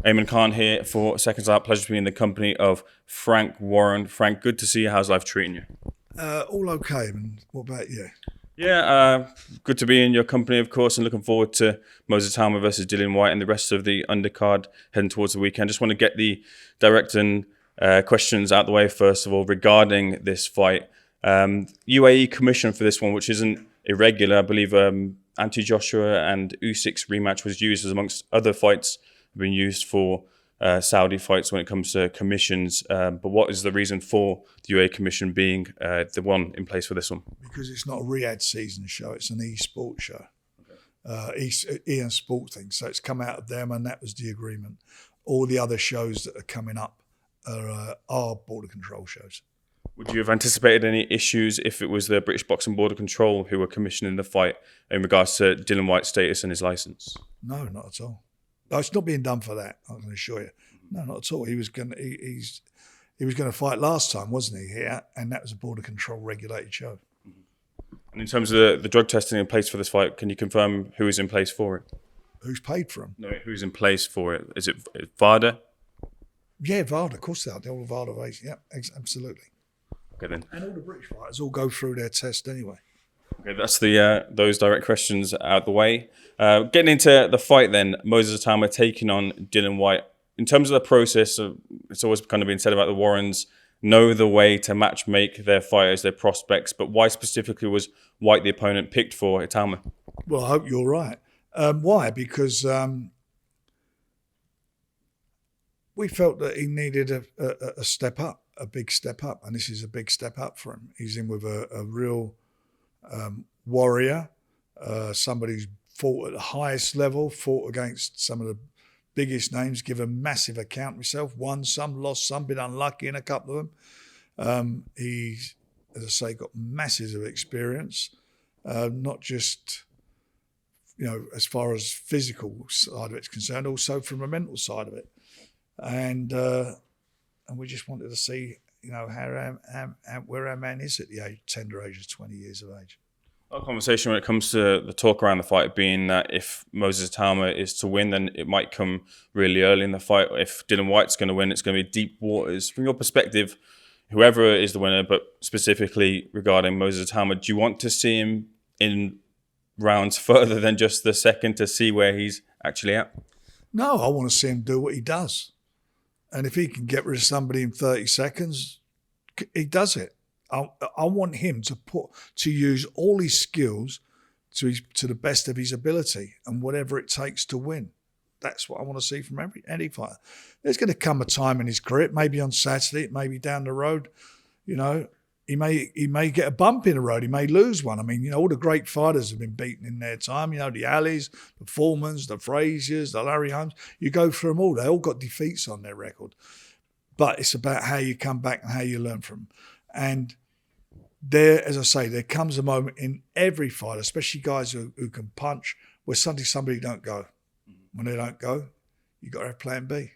Eamon Khan here for Seconds Out. Pleasure to be in the company of Frank Warren. Frank, good to see you. How's life treating you? All okay, and what about you? Yeah, good to be in your company, of course, and looking forward to Moses Itauma versus Dillian Whyte and the rest of the undercard heading towards the weekend. Just want to get the direct and questions out the way, first of all, regarding this fight. UAE commission for this one, which isn't irregular. I believe anti-Joshua and Usyk's rematch was used, as amongst other fights have been used for Saudi fights when it comes to commissions. But what is the reason for the UAE commission being the one in place for this one? Because it's not a Riyadh season show, it's an eSport show. EN Sport thing. So it's come out of them, and that was the agreement. All the other shows that are coming up are border control shows. Would you have anticipated any issues if it was the British Boxing Border Control who were commissioning the fight in regards to Dillian Whyte's status and his license? No, not at all. No, it's not being done for that, I can assure you. No, not at all. He was going to fight last time, wasn't he? Here, and that was a border control regulated show. And in terms of the drug testing in place for this fight, can you confirm who is in place for it? Who's paid for him? No, who's in place for it? Is it VADA? Yeah, VADA, of course they are. They're all VADA based. Yeah, absolutely. Okay then. And all the British fighters all go through their test anyway. Okay, that's the those direct questions out the way. Getting into the fight then, Moses Itauma taking on Dillian Whyte. In terms of the process, it's always kind of been said about the Warrens know the way to match make their fighters, their prospects, but why specifically was Whyte the opponent picked for Itauma? Well, I hope you're right. Why? Because we felt that he needed a step up, a big step up, and this is a big step up for him. He's in with a real warrior, somebody who's fought at the highest level, fought against some of the biggest names, give a massive account himself, won some, lost some, been unlucky in a couple of them. He's, as I say, got masses of experience, not just, as far as physical side of it's concerned, also from a mental side of it. And we just wanted to see, where our man is at the tender age of 20 years of age. Our conversation when it comes to the talk around the fight being that if Moses Itauma is to win, then it might come really early in the fight. If Dillian Whyte's going to win, it's going to be deep waters. From your perspective, whoever is the winner, but specifically regarding Moses Itauma, do you want to see him in rounds further than just the second to see where he's actually at? No, I want to see him do what he does. And if he can get rid of somebody in 30 seconds, he does it. I want him to use all his skills to the best of his ability and whatever it takes to win. That's what I want to see from any fighter. There's going to come a time in his career, it may be on Saturday, it may be down the road. He may get a bump in the road, he may lose one. I mean, all the great fighters have been beaten in their time. The Alis, the Foremans, the Fraziers, the Larry Holmes. You go through them all. They all got defeats on their record. But it's about how you come back and how you learn from them. And there, as I say, there comes a moment in every fight, especially guys who can punch, where somebody don't go. When they don't go, you got to have plan B.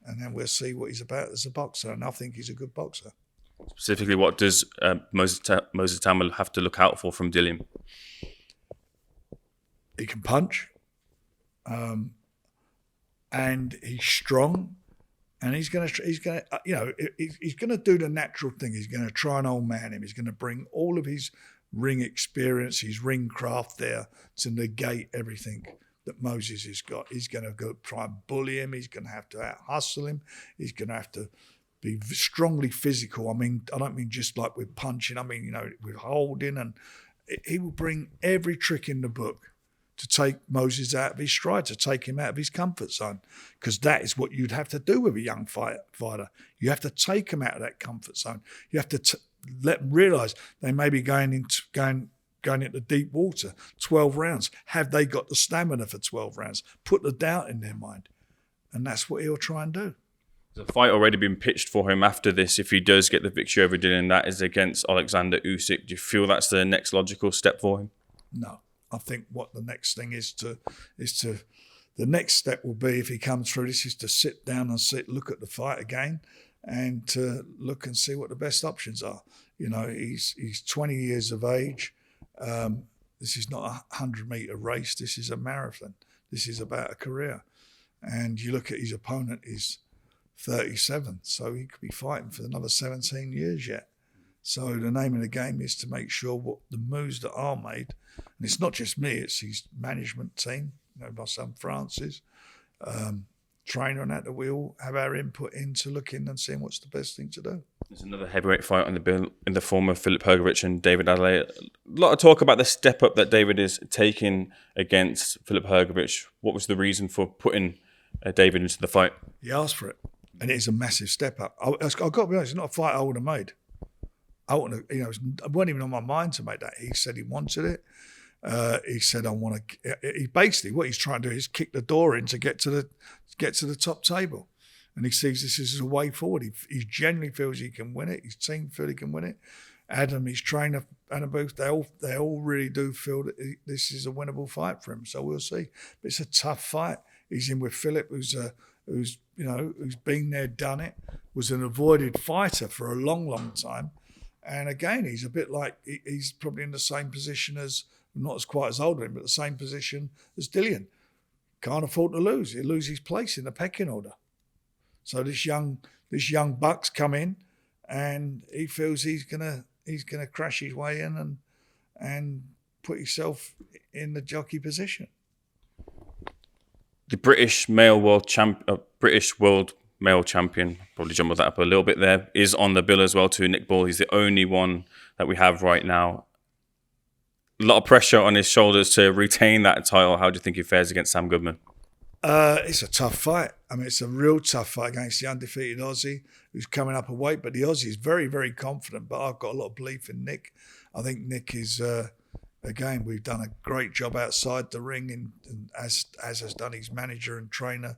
And then we'll see what he's about as a boxer. And I think he's a good boxer. Specifically, what does Moses Itauma have to look out for from Dillian? He can punch. And he's strong. And he's going to do the natural thing. He's going to try and old man him. He's going to bring all of his ring experience, his ring craft there to negate everything that Moses has got. He's going to go try and bully him. He's going to have to out-hustle him. He's going to have to be strongly physical. I mean, I don't mean just like with punching. I mean, with holding. And he will bring every trick in the book to take Moses out of his stride, to take him out of his comfort zone, because that is what you'd have to do with a young fighter. You have to take him out of that comfort zone. You have to let them realise they may be going into deep water, 12 rounds. Have they got the stamina for 12 rounds? Put the doubt in their mind. And that's what he'll try and do. There's a fight already been pitched for him after this. If he does get the victory over Dillian, that is against Alexander Usyk. Do you feel that's the next logical step for him? No. I think what the next thing the next step will be, if he comes through this, is to sit down and look at the fight again and to look and see what the best options are. He's 20 years of age. This is not a 100-meter race. This is a marathon. This is about a career. And you look at his opponent, he's 37, so he could be fighting for another 17 years yet. So the name of the game is to make sure what the moves that are made, and it's not just me, it's his management team, my son Francis, trainer and that we all have our input into looking and seeing what's the best thing to do. There's another heavyweight fight on the bill in the form of Filip Hrgovic and David Adelaide. A lot of talk about the step up that David is taking against Filip Hrgovic. What was the reason for putting David into the fight? He asked for it, and it is a massive step up. I've got to be honest, it's not a fight I would have made. I wouldn't have, it wasn't even on my mind to make that. He said he wanted it. He said, "I want to." He basically what he's trying to do is kick the door in to get to the top table, and he sees this as a way forward. He genuinely feels he can win it. His team feel he can win it. Adam, his trainer, Anna Booth, they all really do feel that this is a winnable fight for him. So we'll see. But it's a tough fight. He's in with Filip, who's been there, done it. Was an avoided fighter for a long, long time, and again, he's a bit like he's probably in the same position as. Not as quite as old as him, but the same position as Dillian. Can't afford to lose. He'll lose his place in the pecking order. So this young buck's come in, and he feels he's gonna crash his way in and put himself in the jockey position. The British world male champion, probably jumbled that up a little bit there, is on the bill as well too. Nick Ball. He's the only one that we have right now. A lot of pressure on his shoulders to retain that title. How do you think he fares against Sam Goodman? It's a tough fight. I mean, it's a real tough fight against the undefeated Aussie who's coming up a weight. But the Aussie is very, very confident. But I've got a lot of belief in Nick. I think Nick is, again, we've done a great job outside the ring, and as has done his manager and trainer,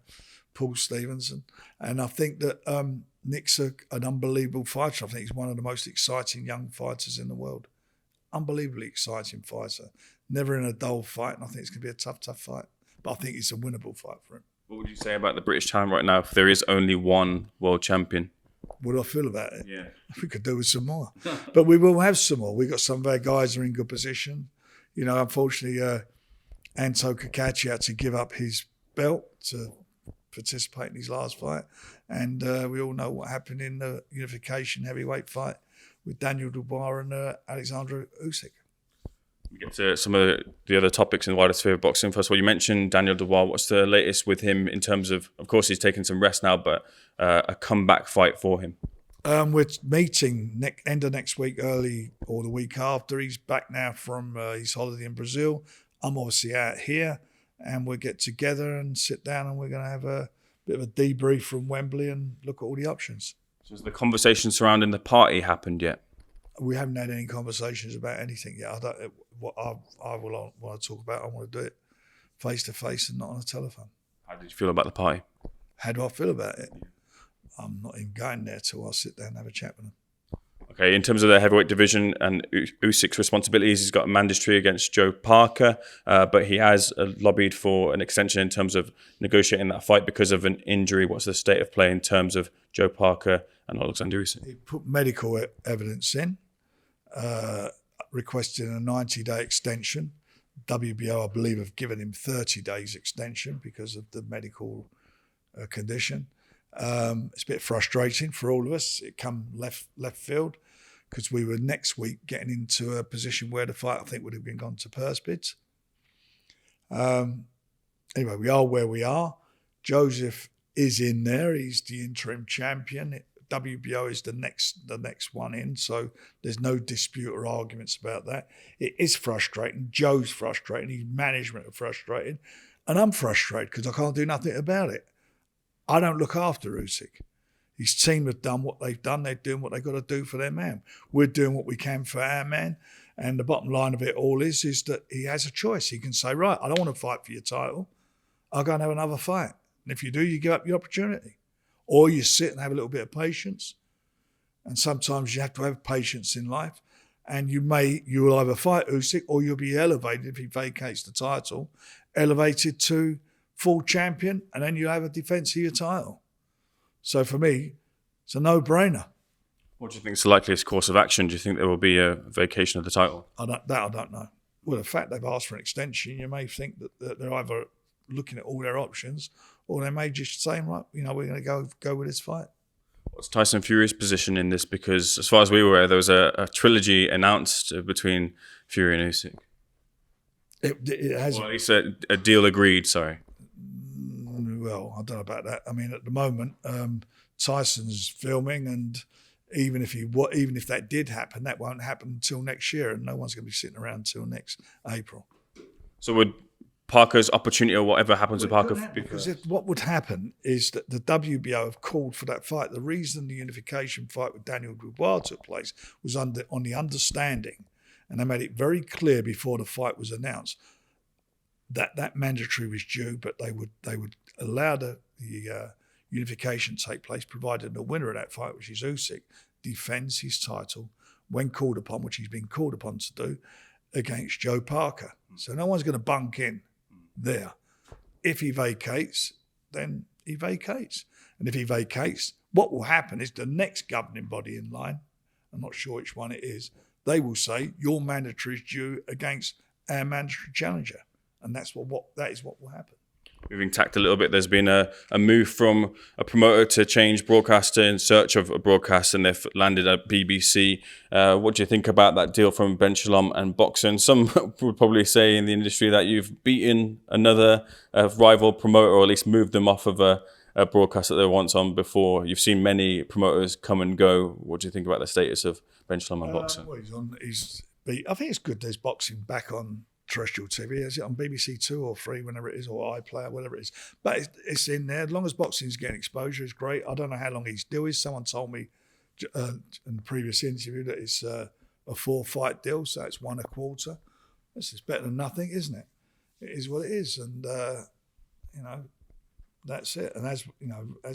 Paul Stevenson. And I think that Nick's an unbelievable fighter. I think he's one of the most exciting young fighters in the world. Unbelievably exciting fighter. Never in a dull fight, and I think it's going to be a tough fight. But I think it's a winnable fight for him. What would you say about the British time right now if there is only one world champion? What do I feel about it? Yeah. We could do with some more. But we will have some more. We've got some of our guys who are in good position. Unfortunately, Anto Kakachi had to give up his belt to participate in his last fight. And we all know what happened in the unification heavyweight fight with Daniel Dubois and Alexander Usyk. We get to some of the other topics in the wider sphere of boxing. First of all, you mentioned Daniel Dubois. What's the latest with him in terms of course, he's taking some rest now, but a comeback fight for him? We're meeting end of next week, early or the week after. He's back now from his holiday in Brazil. I'm obviously out here, and we'll get together and sit down, and we're going to have a bit of a debrief from Wembley and look at all the options. So has the conversation surrounding the party happened yet? We haven't had any conversations about anything yet. What I will want to talk about, I want to do it face to face and not on a telephone. How did you feel about the party? How do I feel about it? I'm not even going there till I sit down and have a chat with them. Okay, in terms of the heavyweight division and Usyk's responsibilities, he's got a mandatory against Joe Parker, but he has lobbied for an extension in terms of negotiating that fight because of an injury. What's the state of play in terms of Joe Parker and Alexander Usyk? He put medical evidence in, requesting a 90-day extension. WBO, I believe, have given him 30 days extension because of the medical condition. It's a bit frustrating for all of us. It come left field because we were next week getting into a position where the fight, I think, would have been gone to purse bids. Anyway, we are where we are. Joseph is in there. He's the interim champion. WBO is the next one in, so there's no dispute or arguments about that. It is frustrating. Joe's frustrating. His management are frustrated. And I'm frustrated because I can't do nothing about it. I don't look after Usyk. His team have done what they've done. They're doing what they've got to do for their man. We're doing what we can for our man. And the bottom line of it all is that he has a choice. He can say, right, I don't want to fight for your title. I'll go and have another fight. And if you do, you give up your opportunity. Or you sit and have a little bit of patience. And sometimes you have to have patience in life. And you will either fight Usyk or you'll be elevated if he vacates the title, elevated to full champion, and then you have a defence of your title. So for me, it's a no-brainer. What do you think is the likeliest course of action? Do you think there will be a vacation of the title? I don't know. Well, the fact they've asked for an extension, you may think that they're either looking at all their options or they may just say, right, we're going to go with this fight. What's Tyson Fury's position in this? Because as far as we were aware, there was a trilogy announced between Fury and Usyk. It has, or at least a deal agreed. Sorry. Well, I don't know about that. I mean, at the moment, Tyson's filming, and even if that did happen, that won't happen until next year, and no one's going to be sitting around until next April. So would Parker's opportunity, or whatever happens with Parker, because what would happen is that the WBO have called for that fight. The reason the unification fight with Daniel Dubois took place was on the understanding, and they made it very clear before the fight was announced that mandatory was due, but they would allow the unification to take place, provided the winner of that fight, which is Usyk, defends his title when called upon, which he's been called upon to do, against Joe Parker. So no one's going to bunk in there. If he vacates, then he vacates. And if he vacates, what will happen is the next governing body in line, I'm not sure which one it is, they will say your mandatory is due against our mandatory challenger. And that is what will happen. Moving tact a little bit, there's been a move from a promoter to change broadcaster in search of a broadcast, and they've landed at BBC. What do you think about that deal from Ben Shalom and boxing? Some would probably say in the industry that you've beaten another rival promoter, or at least moved them off of a broadcast that they were once on before. You've seen many promoters come and go. What do you think about the status of Ben Shalom and boxing? Well, I think it's good there's boxing back on terrestrial TV. Is it on BBC 2 or 3, whenever it is, or iPlayer, whatever it is. But it's in there. As long as boxing's getting exposure, it's great. I don't know how long his deal is. Someone told me in the previous interview that it's a 4-fight deal, so it's 1 a quarter. This is better than nothing, isn't it? It is what it is, and that's it. And as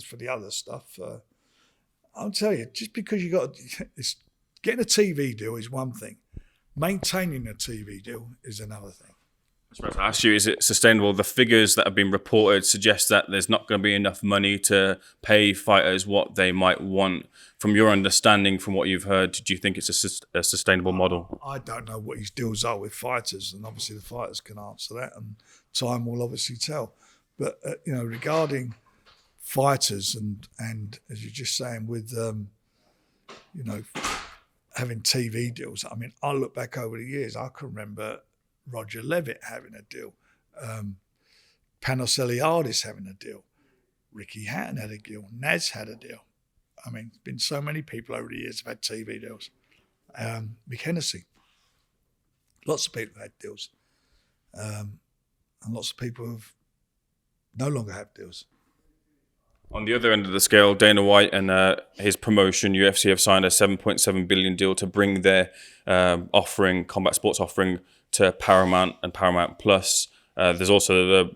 for the other stuff, I'll tell you, just because getting a TV deal is one thing. Maintaining a TV deal is another thing. I was about to ask you, is it sustainable? The figures that have been reported suggest that there's not going to be enough money to pay fighters what they might want. From your understanding, from what you've heard, do you think it's a sustainable model? I don't know what his deals are with fighters, and obviously the fighters can answer that, and time will obviously tell. But regarding fighters and as you're just saying with having TV deals. I mean, I look back over the years, I can remember Roger Levitt having a deal, Panos Eliadis having a deal, Ricky Hatton had a deal, Naz had a deal. I mean, there's been so many people over the years have had TV deals. Mick Hennessy, lots of people have had deals. And lots of people have no longer have deals. On the other end of the scale, Dana White and his promotion, UFC, have signed a $7.7 billion deal to bring their combat sports offering to Paramount and Paramount Plus. There's also the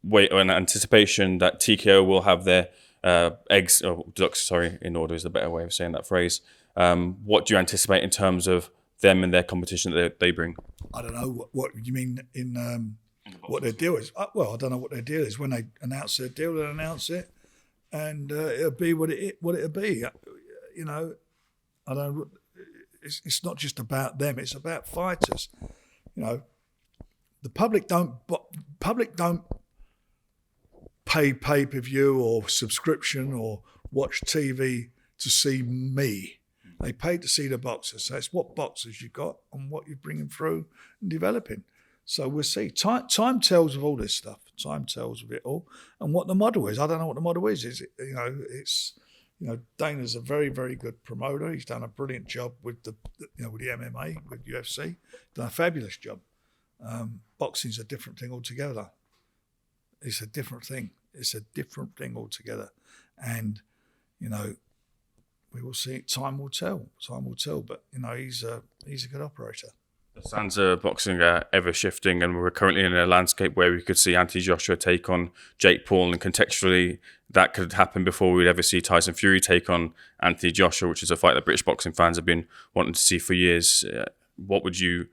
wait and anticipation that TKO will have their ducks in order is the better way of saying that phrase. What do you anticipate in terms of them and their competition that they bring? I don't know what you mean in what their deal is. Well, I don't know what their deal is. When they announce their deal, they'll announce it. And it'll be what it'll be. I don't. It's not just about them. It's about fighters. The public don't pay pay-per-view or subscription or watch TV to see me. They pay to see the boxers. So it's what boxers you've got and what you're bringing through and developing. So we'll see. Time tells of all this stuff. Time tells of it all, and what the model is. I don't know what the model is. Is it? Dana's a very, very good promoter. He's done a brilliant job with the MMA, with UFC. Done a fabulous job. Boxing's a different thing altogether. It's a different thing. It's a different thing altogether, and we will see. Time will tell. Time will tell. But he's a good operator. The sands of boxing are ever shifting, and we're currently in a landscape where we could see Anthony Joshua take on Jake Paul, and contextually that could happen before we'd ever see Tyson Fury take on Anthony Joshua, which is a fight that British boxing fans have been wanting to see for years. What would you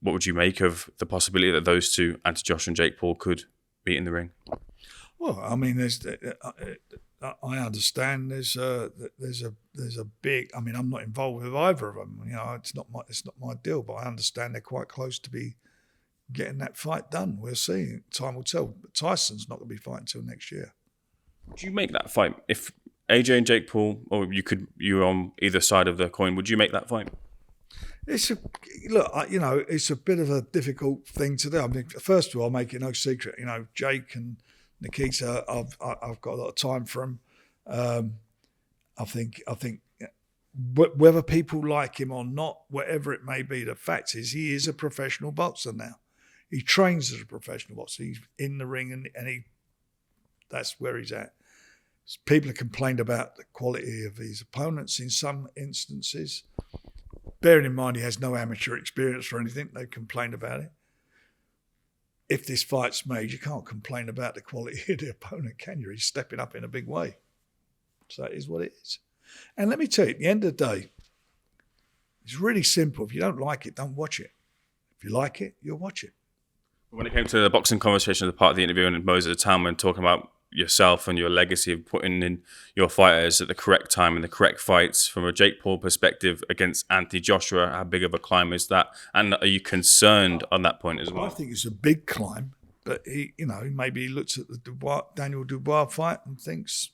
make of the possibility that those two, Anthony Joshua and Jake Paul, could meet in the ring? Well, I mean, I understand there's a big. I mean, I'm not involved with either of them. It's not my deal, but I understand they're quite close to be getting that fight done. We'll see. Time will tell. But Tyson's not going to be fighting until next year. Would you make that fight if AJ and Jake Paul, or you were on either side of the coin? Would you make that fight? It's it's a bit of a difficult thing to do. I mean, first of all, I'll make it no secret. Jake and Nikita, I've got a lot of time for him. I think whether people like him or not, whatever it may be, the fact is he is a professional boxer now. He trains as a professional boxer. He's in the ring and that's where he's at. People have complained about the quality of his opponents in some instances. Bearing in mind he has no amateur experience or anything, they complained about it. If this fight's made, you can't complain about the quality of the opponent, can you? He's stepping up in a big way. So it is what it is. And let me tell you, at the end of the day, it's really simple. If you don't like it, don't watch it. If you like it, you'll watch it. When it came to the boxing conversation, the part of the interview and Moses Itauma and talking about yourself and your legacy of putting in your fighters at the correct time and the correct fights, from a Jake Paul perspective against Anthony Joshua, how big of a climb is that? And are you concerned on that point as well? I think it's a big climb, but maybe he looks at the Daniel Dubois fight and thinks,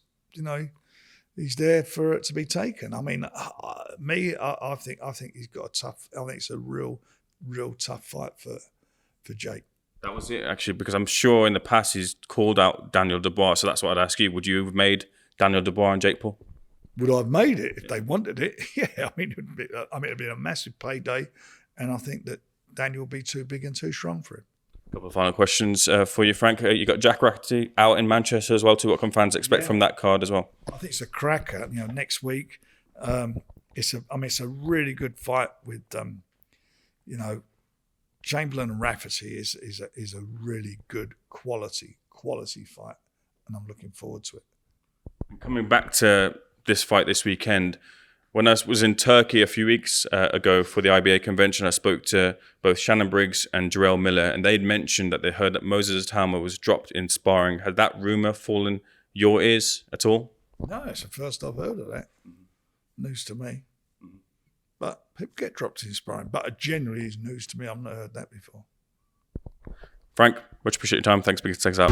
he's there for it to be taken. I mean, I think he's got a tough. I think it's a real tough fight for Jake. That was it, actually, because I'm sure in the past he's called out Daniel Dubois. So that's what I'd ask you. Would you have made Daniel Dubois and Jake Paul? Would I have made it if they wanted it? Yeah, it'd be a massive payday, and I think that Daniel would be too big and too strong for him. A couple of final questions for you, Frank. You got Jack Rafferty out in Manchester as well too. What can fans expect from that card as well? I think it's a cracker. Next week, it's a really good fight with, Chamberlain and Rafferty is a really good quality fight, and I'm looking forward to it. Coming back to this fight this weekend, when I was in Turkey a few weeks ago for the IBA convention, I spoke to both Shannon Briggs and Jarrell Miller, and they'd mentioned that they heard that Moses Itauma was dropped in sparring. Had that rumour fallen your ears at all? No, it's the first I've heard of that. News to me. But people get dropped in sparring. But it generally is news to me. I've not heard that before. Frank, much appreciate your time. Thanks for taking us out.